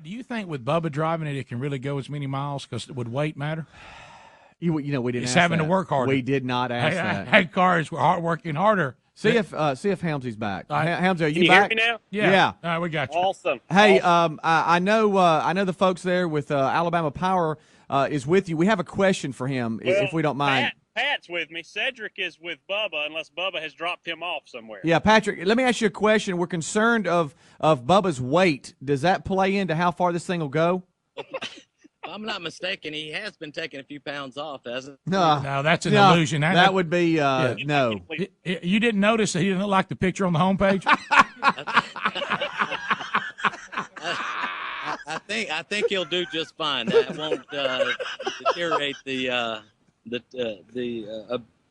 Do you think with Bubba driving it can really go as many miles? Because would weight matter? We didn't. It's ask having that. to work harder. We did not ask that. Hey, cars were working harder. See if Helmsy's back. Helmsy, are you Can you back? hear me now? Yeah. All right, we got you. Awesome. Hey, awesome. I know the folks there with Alabama Power is with you. We have a question for him, if we don't mind. Pat's with me. Cedric is with Bubba, unless Bubba has dropped him off somewhere. Yeah, Patrick, let me ask you a question. We're concerned of Bubba's weight. Does that play into how far this thing will go? If I'm not mistaken, he has been taking a few pounds off, hasn't he? No, that's an illusion. That would be no. You didn't notice that he didn't look like the picture on the homepage? I think he'll do just fine. That won't deteriorate the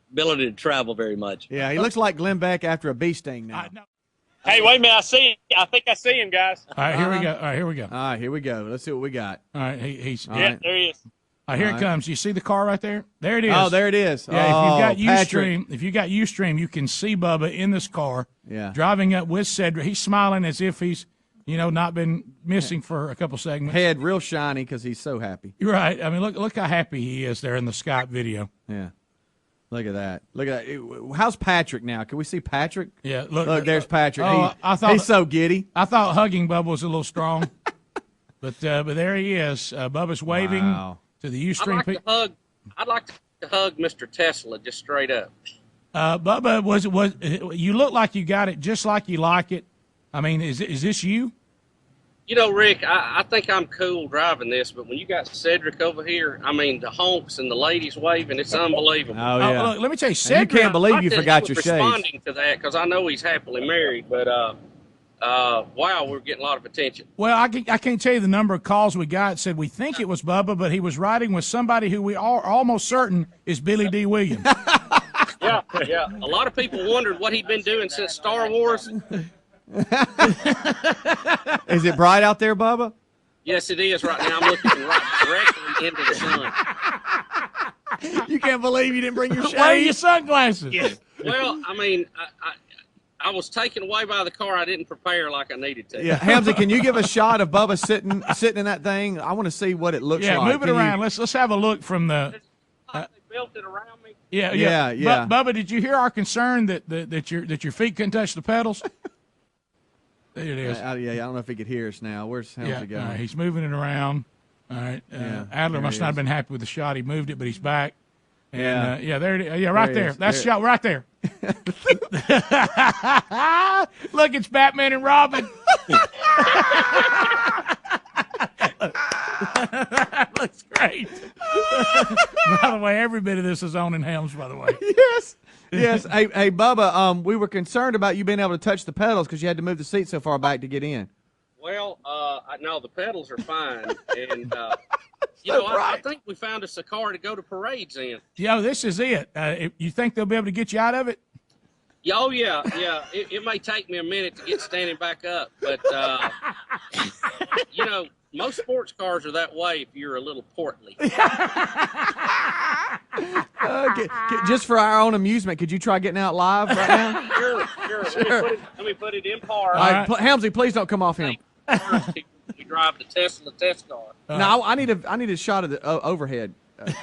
ability to travel very much. Yeah, he looks like Glenn Beck after a bee sting now. Hey, wait a minute. I think I see him, guys. All right, here we go. All right, here we go. All right, here we go. Let's see what we got. All right, he's. Yeah, there he is. Here it comes. You see the car right there? There it is. Oh, there it is. Yeah, Patrick. if you got Ustream, you can see Bubba in this car. Yeah. Driving up with Cedric. He's smiling as if he's, not been missing for a couple segments. Head real shiny because he's so happy. You're right. I mean, look how happy he is there in the Skype video. Yeah. Look at that. Look at that. How's Patrick now? Can we see Patrick? Yeah. Look, there's Patrick. I thought he's so giddy. I thought hugging Bubba was a little strong, but there he is. Bubba's waving to the Ustream people. I'd like to hug Mr. Tesla just straight up. Bubba, was you look like you got it just like you like it. I mean, is this you? You know, Rick, I think I'm cool driving this, but when you got Cedric over here, I mean, the honks and the ladies waving, it's unbelievable. Oh, yeah. Look, let me tell you, And Cedric. you can't believe you forgot your shades. Responding to that because I know he's happily married, but wow, we're getting a lot of attention. Well, I can't tell you the number of calls we got. Said we think it was Bubba, but he was riding with somebody who we are almost certain is Billy D. Williams. Yeah. A lot of people wondered what he'd been doing since Star Wars. Is it bright out there, Bubba? Yes, it is right now. I'm looking right directly into the sun. You can't believe you didn't bring your shades. Where are your sunglasses? Yeah. Well, I mean, I was taken away by the car. I didn't prepare like I needed to. Yeah, Hamza, can you give a shot of Bubba sitting in that thing? I want to see what it looks like. Yeah, move it around. Let's have a look from the. They built it around me. Yeah. Bubba, did you hear our concern that your feet couldn't touch the pedals? There it is. I don't know if he could hear us now. Where's Hamza going? He's moving it around. All right. Adler must not have been happy with the shot. He moved it, but he's back. And, there it is. Yeah, right there. That's the shot right there. Look, it's Batman and Robin. That looks great. By the way, every bit of this is on in Helms, by the way. Yes. Hey, Bubba, we were concerned about you being able to touch the pedals because you had to move the seat so far back to get in. Well, no, the pedals are fine. And, I think we found us a car to go to parades in. This is it. You think they'll be able to get you out of it? Oh, yeah. It may take me a minute to get standing back up, but, most sports cars are that way if you're a little portly. Okay. Just for our own amusement, could you try getting out live right now? Sure. Let me put it in park. All right. Hamzy, please don't come off him. We drive the Tesla test car. No, I need a shot of the overhead.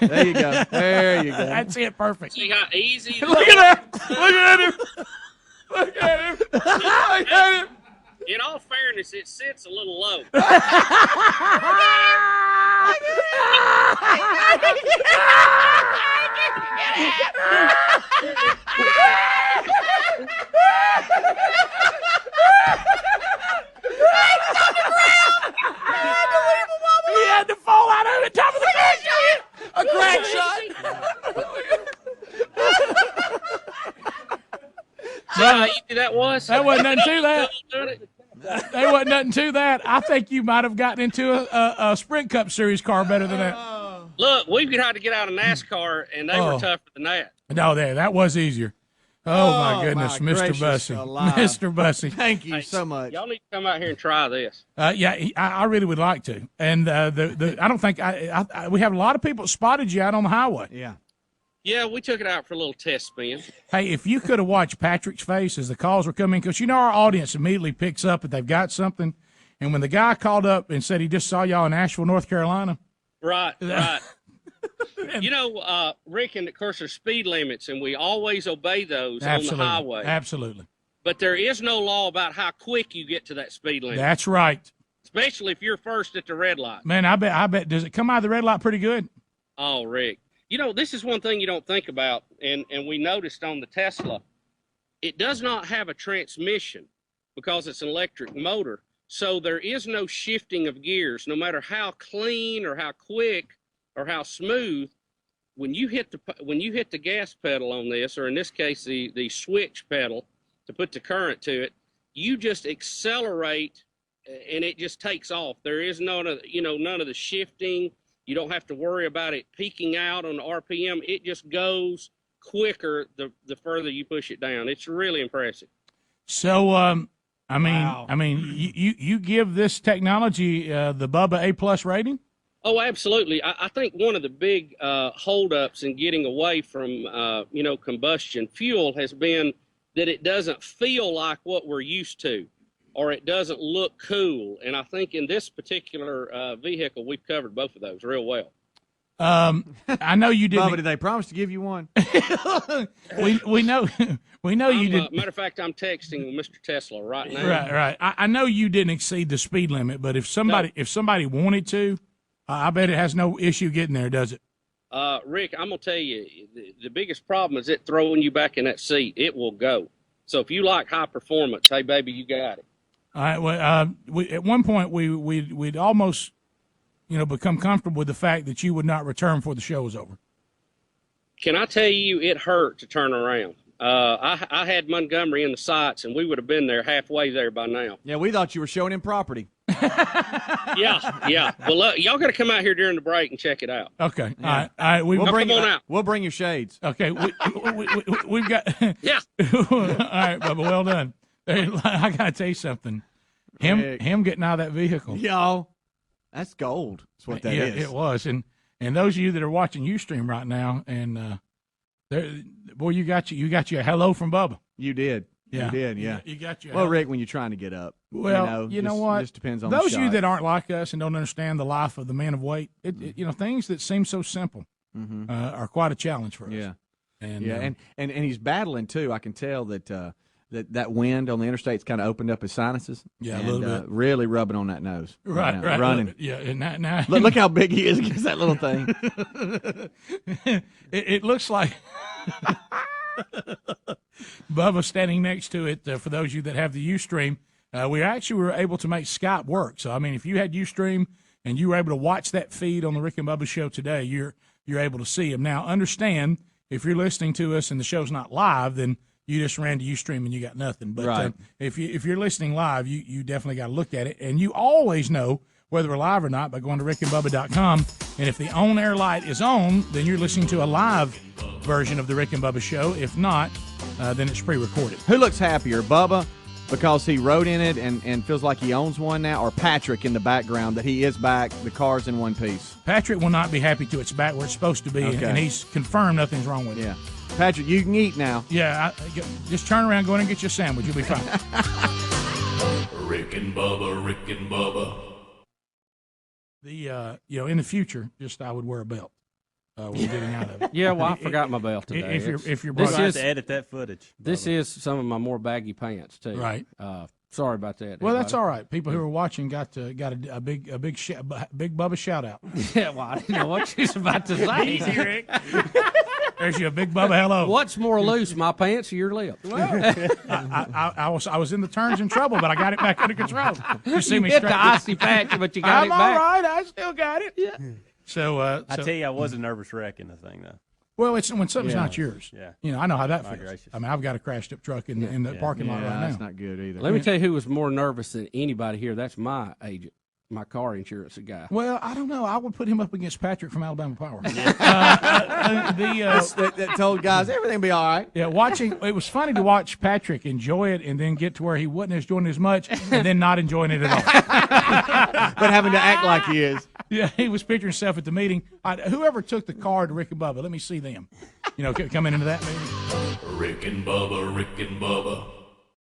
There you go. There you go. That's it. Perfect. See how easy. Look at that. Look at him. Look at him. Look at him. In all fairness, it sits a little low. He had to fall out of the top of the crack shot. A crack shot. See how easy that was? That wasn't nothing to that. There wasn't nothing to that. I think you might have gotten into a Sprint Cup Series car better than that. Look, we've tried to get out of NASCAR, and they were tougher than that. No, that was easier. Oh my goodness, Mr. Bussy. Mr. Bussy. Thank you so much. Y'all need to come out here and try this. I really would like to. And I don't think we have a lot of people that spotted you out on the highway. Yeah, we took it out for a little test spin. Hey, if you could have watched Patrick's face as the calls were coming, because our audience immediately picks up if they've got something. And when the guy called up and said he just saw y'all in Asheville, North Carolina. Right. Rick, and of course there's speed limits, and we always obey those on the highway. Absolutely. But there is no law about how quick you get to that speed limit. That's right. Especially if you're first at the red light. Man, I bet. Does it come out of the red light pretty good? Oh, Rick. This is one thing you don't think about, and we noticed on the Tesla, it does not have a transmission because it's an electric motor. So there is no shifting of gears, no matter how clean or how quick or how smooth. When you hit the gas pedal on this, or in this case the switch pedal to put the current to it, you just accelerate and it just takes off. There is none of the shifting. You don't have to worry about it peaking out on the RPM. It just goes quicker the further you push it down. It's really impressive. So, you give this technology the Bubba A+ rating? Oh, absolutely. I think one of the big holdups in getting away from combustion fuel has been that it doesn't feel like what we're used to, or it doesn't look cool. And I think in this particular vehicle, we've covered both of those real well. I know you didn't. Bubba, did they promise to give you one? we know you didn't. Matter of fact, I'm texting Mr. Tesla right now. Right. I know you didn't exceed the speed limit, but if somebody wanted to, I bet it has no issue getting there, does it? Rick, I'm gonna tell you, the biggest problem is it throwing you back in that seat. It will go. So if you like high performance, hey baby, you got it. All right. Well, at one point we'd almost, become comfortable with the fact that you would not return before the show was over. Can I tell you, it hurt to turn around. I had Montgomery in the sights, and we would have been there halfway there by now. Yeah, we thought you were showing him property. Yeah. Well, look, y'all got to come out here during the break and check it out. Okay. Yeah. All right. We'll bring come on out. We'll bring your shades. Okay. We've got. Yeah. All right, Bubba. Well done. I gotta tell you something. Him getting out of that vehicle. Yo, that's gold. That's what that is. It was. And those of you that are watching Ustream right now, and you got you a hello from Bubba. You did. Yeah. You did. Yeah. You got you. Well, Rick, when you're trying to get up. Well, you know what? Just depends on those the of you shot. that aren't like us and don't understand the life of the man of weight. Things that seem so simple are quite a challenge for us. Yeah. And and he's battling too. I can tell that that wind on the interstate's kind of opened up his sinuses. Yeah, and, a little bit. Really rubbing on that nose. Right. Running. Yeah, and now look how big he is against that little thing. it looks like Bubba standing next to it. For those of you that have the Ustream, we were able to make Skype work. So I mean, if you had Ustream and you were able to watch that feed on the Rick and Bubba show today, you're able to see him. Now, understand, if you're listening to us and the show's not live, then you just ran to Ustream and you got nothing. But right. If you're listening live, you definitely got to look at it, and you always know whether we're live or not by going to rickandbubba.com. And if the on-air light is on, then you're listening to a live version of the Rick and Bubba show. If not, then it's pre-recorded. Who looks happier, Bubba, because he rode in it and feels like he owns one now, or Patrick in the background that he is back, the car's in one piece? Patrick will not be happy till it's back where it's supposed to be, and he's confirmed nothing's wrong with it. Yeah. Patrick, you can eat now. Yeah, just turn around, go in and get you a sandwich. You'll be fine. Rick and Bubba, Rick and Bubba. In the future, just I would wear a belt. We're getting out of it. Yeah, well, I forgot my belt today. If you're This is to edit that footage. This is some of my more baggy pants too. Right. Sorry about that. Well, that's all right. People who are watching got a big Bubba shout out. Yeah, well, I didn't know what she was about to say. Easy, Rick. There's your big Bubba hello. What's more loose, my pants or your lips? I was in the turns in trouble, but I got it back under control. You see me hit the icy patch, but you got it back. I'm all right. I still got it. Yeah. So I tell you, I was a nervous wreck in the thing though. Well, it's when something's not yours. Yeah. I know how that My feels. gracious. I mean, I've got a crashed up truck in the parking lot right now. That's not good either. Let me tell you who was more nervous than anybody here. That's my agent, my car insurance guy. Well, I don't know. I would put him up against Patrick from Alabama Power. That told guys everything will be all right. Yeah, it was funny to watch Patrick enjoy it and then get to where he wasn't enjoying it as much and then not enjoying it at all. But having to act like he is. Yeah, he was picturing himself at the meeting. Whoever took the car to Rick and Bubba, let me see them. Coming into that meeting. Rick and Bubba, Rick and Bubba.